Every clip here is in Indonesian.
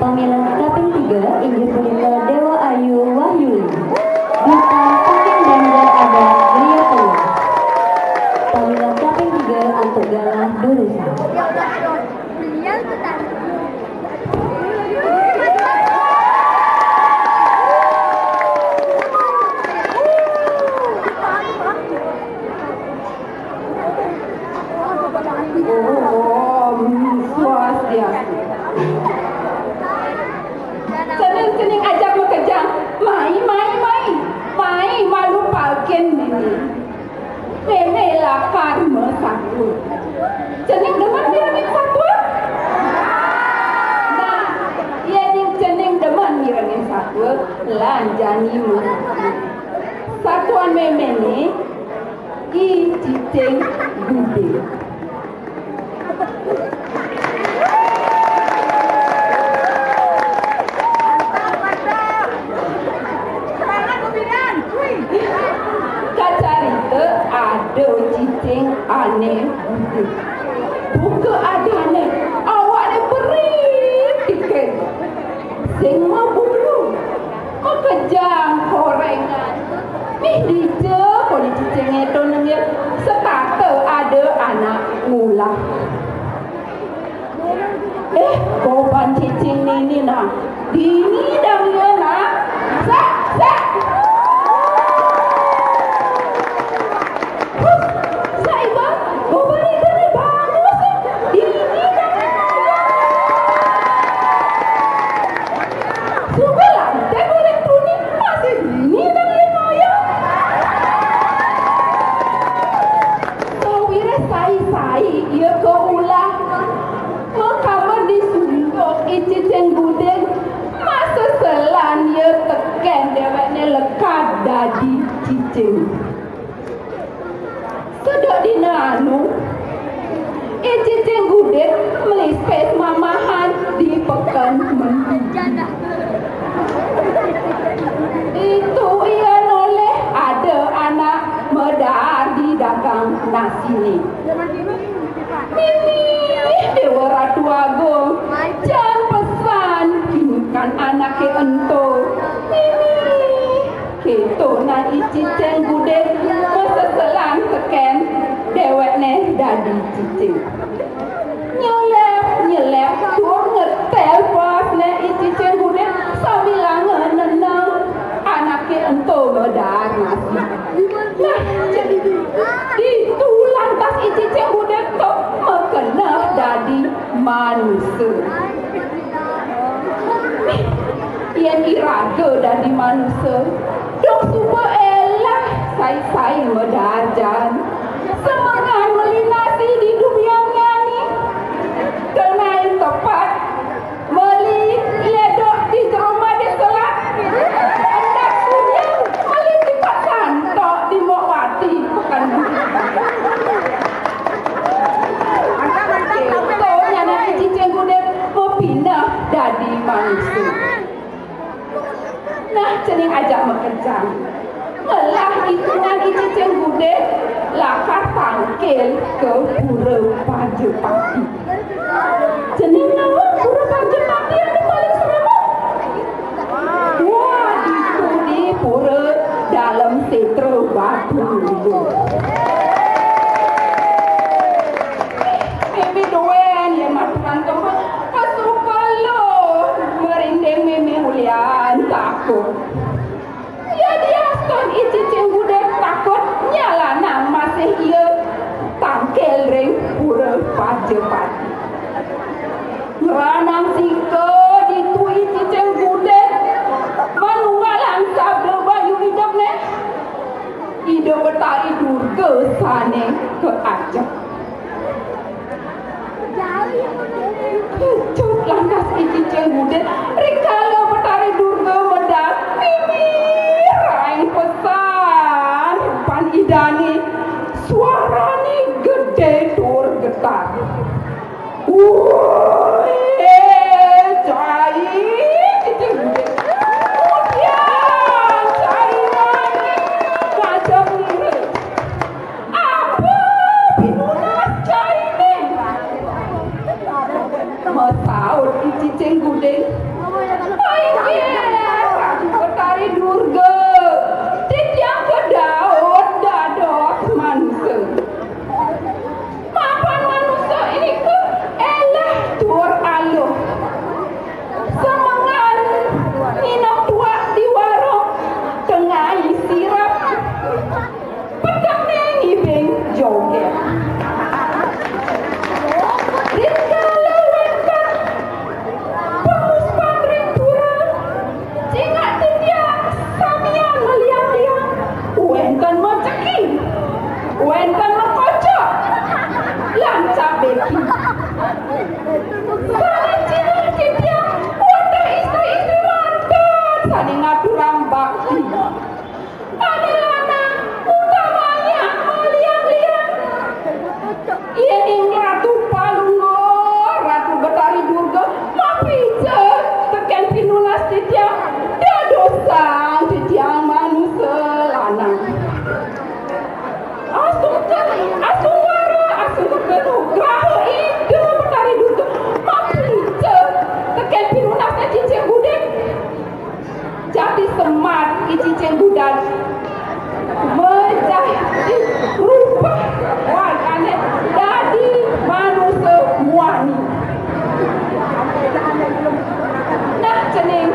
Pamilih kaping 3 inggih punika Dewa Ayu Wahyuli. Duta saking Banjar Adat Gria Tengah. Pamilih kaping 3 Antuk Galah Durusa. Cening ajak bekerja, mai malu palken ini. Nene lapar mesatu. Cening demen dia nih satu. Nah, iya nih cening demen dia nih satu. Lanjani mesatu. Satuan meme nih, i cicing gede. Ada cicing aneh buka adane awak ni berit tiket sing mau bulu mau kejang korengan nih dije koni cicing itu nengnya sekata ada anak ngulah koban cicing ni nah dini dah dia nak sak dadi cicing sedok dinanu cicing gudet melispes mamahan di pekan menjana itu ia noleh ada anak medar di dagang nasi ni Mimi dewa ratu agung jangan pesan kinikan anak ke ento Mimi Kito na cicing gudeg meseselang teken dewek ne dadi cicing nyelep tuh ngetel pas ne cicing gudeg sambil ngeneneng anaknya ento medar nasi nah jadi itu lantas cicing gudeg tuh mekenah dadi manusia yang iraga dadi manusia dong semua elah saya medarjan semangat melinasi di dunia ni kenal tepat meli ledok di rumah di selat hendak punya meli cepat santok di Mokwati bukan Tonya nanti cicing gudeg mau pindah jadi manusia nah cening ajak mekerja melah hitungan cicing gudeg lakar tangkil ke pura Pajepati cening nama pura Pajepati ada paling serama wah itu di pura dalam setra batu dulu Mimi doen ya matukan kembang kasuka lo merinding Mimi Ulian takut ya dia kan cicing gudeg takut nyala nang masih ia tangkel ring pura Pajepati ranang sika ditui cicing gudeg manunggalang sabda bayu hidup ne hidup betari durga sane ke ajak Cut langkas cicing gudeg rikala betari durga medal Mimi raing pesan pan idani suarane gede tur getar cai cicing gudeg kemudian cai lagi gajah mirip apa pinunas cai ni mau tahu cicing cicing gudeng. Ratu Betari Durga. Titiang kedaud dadok manse. Mapan manusia ini ke elah tur aluh. Semangan minum tua di warung tengah sirap. Pedang nengi beng joget. Rizka lawankan pengus pangring turun. Cingat titiang samian meliang-liang. Uenkan menceki. Uenkan mengkocok. Lancap beki. Saling cilik titiang. Wadah istri-istri mantan. Saling ngaturang bakti. Ada lanang utamanya meliang-liang. Iening Ratu Palunggo, Ratu Betari Durga, mapija teken pinunas titiang, dadosan titiang manusia lanang. Asung wara, asung kekenuh, graho ide Betari Durga, mapija teken pinunasnya cicing gudeng. Jati semat ki cicing budan. Menjadi rupa wargane dadi manusia muani. Nah cening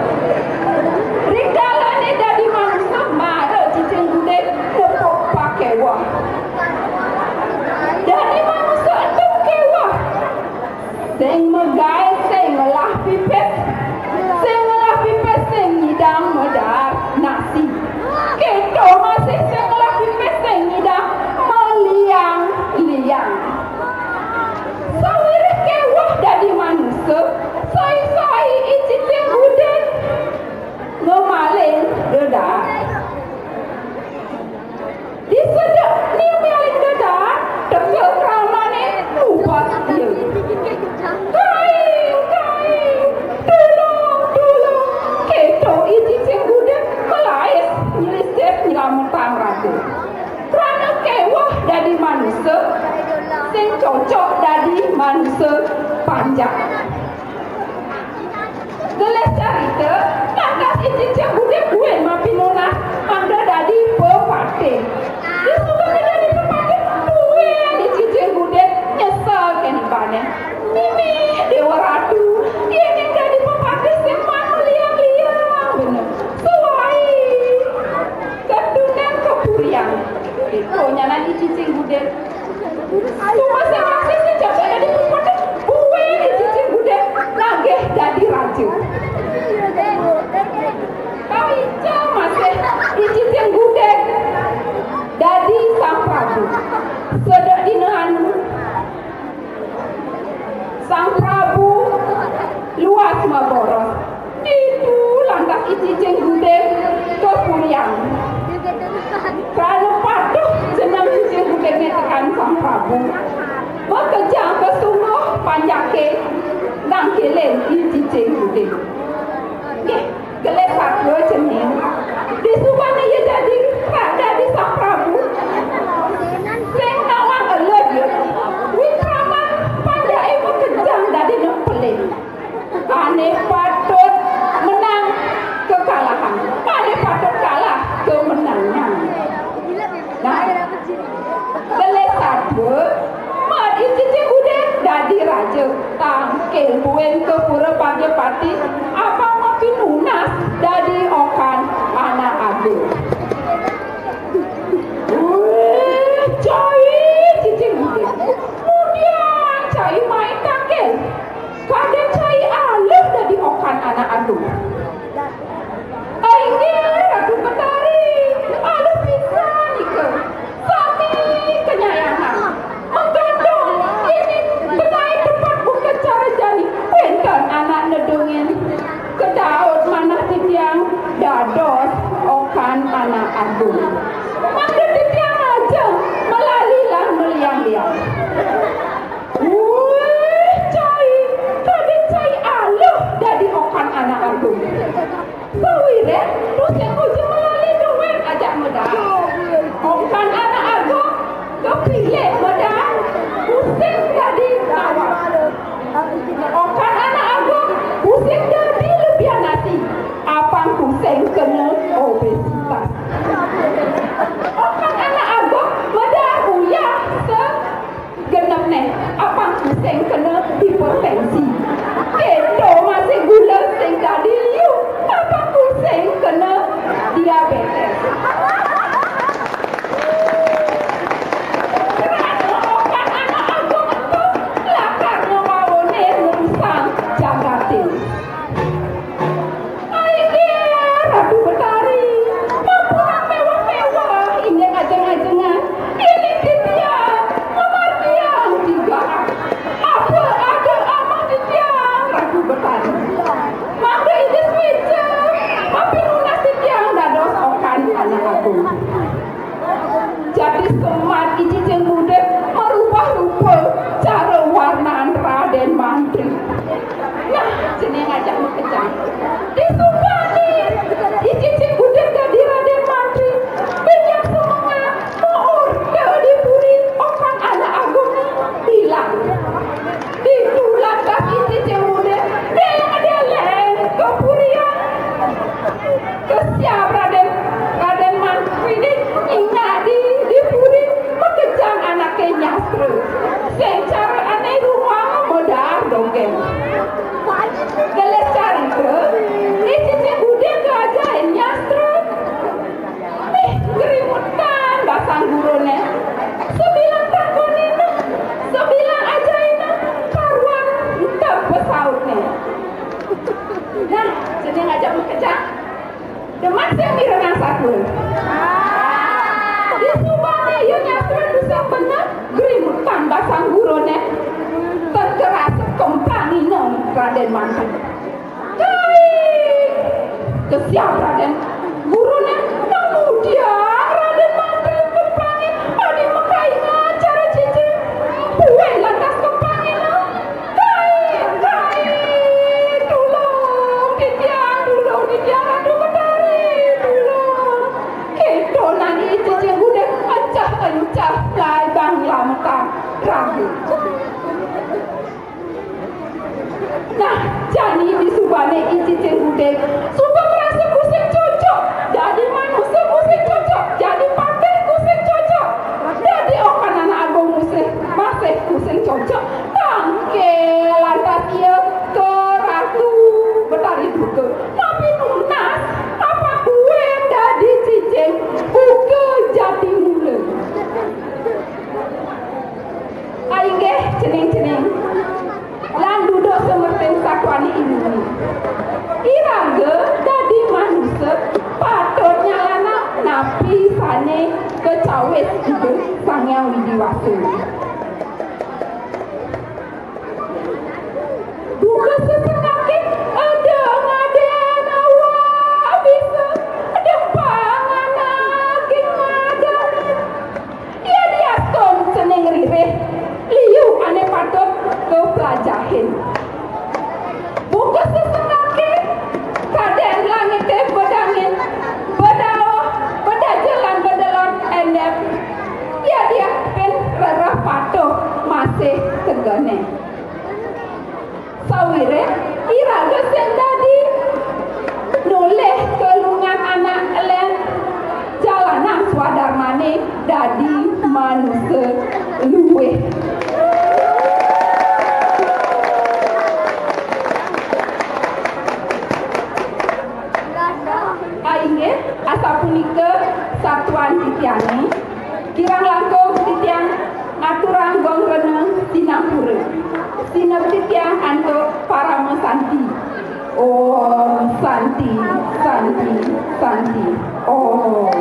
rikalane dadi manusia mare cicing gudeng nepok pakai wah. Dadi manusia entuk kewah. Sing megai sing ngelah pipet. Sing ngelah pipet sing ngidang medar nasi. Keto masih sing ngelah pipet sing ngidang meliang-liang. Sawireh kewah dadi manusia. Sai-sai cicing gudeng ngemalin dedak. Disedek ni malin dedak tekel kramane lupas dia. Kain, tolong, keto cicing gudeng melais nyelisep nyelametang ratu. Kerana kewah dadi manusia, sing cocok dadi manusia panjang. Geles cerita, lantas cicing gudeng buen mapinona anda dadi pepate. Dia sudah dadi pepate, buen di cicing gudeng nyesal kenibane. Mimi dewa ratu, ini dadi pepate sing meliang-liang bener. Suai, ketunan kepuriang. Itu nyana di cicing gudeng. Cuma masing-masing sejak dadi pepate, buen di cicing gudeng nageh dadi raju. Kaica masih di cicing gudeng dadi sang prabu. Sedek dinahan sang prabu luas maboros. Itu lantas cicing gudeng kepuriang. Kerana patuh senang cicing gudengnya tekan sang prabu. Bekerja kesungguh panjake nang keleng di cicing gudeng. Gelesat dua cening. Di subana ia jadi sang prabu. Sing nawang elok ya. Wikrama pandai bekerjang dari nempelin. Ane patut menang kekalahan. Ane patut kalah kemenangan. Nah, gelesat dua. Mat cicing gudeng dadi raja. Tangkil buen ke pura pagi pati. Apa makin lunas dari okan anak adik. Cai cicing gudeng. Kemudian cai main tangkil. Kadang cai alif dari okan anak adik. Ainggil Ratu Betari. Alif bisa nikah. Sami kenyayangan. Menggandong ini benai tempat bukan cara jadi. Penton anak nedungin. Kedaud mana titiang dados okan anak agung. Mana titiang aja melalilah meliang-liang. Cai, tadi cai aluh dari okan anak agung. Raden Mantri. Baik, kesiap Raden. Gurunya kemudian Raden Mantri kepangi adi mekai ngacara cici. Buwe lantas kepangi no. Baik, tulung ditiang aduh bedari tulung. Kedonan itu cici gudeg encah lai bang lametan ragu. Nah, jadi di subane cici gudeg suka merasa kusik cocok. Jadi manusia kusik cocok. Jadi pakai kusik cocok. Jadi okan anak agung musik masih kusik cocok. Tangke lantas ia ke ratu betari duke. Tapi lunas apa kue dari cicing buke jati mula. Aingge ceneng-ceneng. Lan duduk semerten sakwani ini. Iraga dadi manusia patutnya anak napi sane kecawet juga sang yang widiwasa. Buka sesenakit ada ngaden awak bisa ada pangan lagi ngadain. Ia diaskon seneng rireh liu ane patut ke pelajahin. Buka sesenakit kaden langit teh bedangin bedao bedajelan bedelon endep. Ia dia pen rerah patuh masih tegane. Sawire iraga sen dadi noleh kelungan anak len jalanan swadarmane dadi manusia luweh. Aingge asa punika satuan titiange kirang langkung titiang aturan gong reneng sinampura. Sinap titiang antuk para mesanti. Oh, santi. Oh.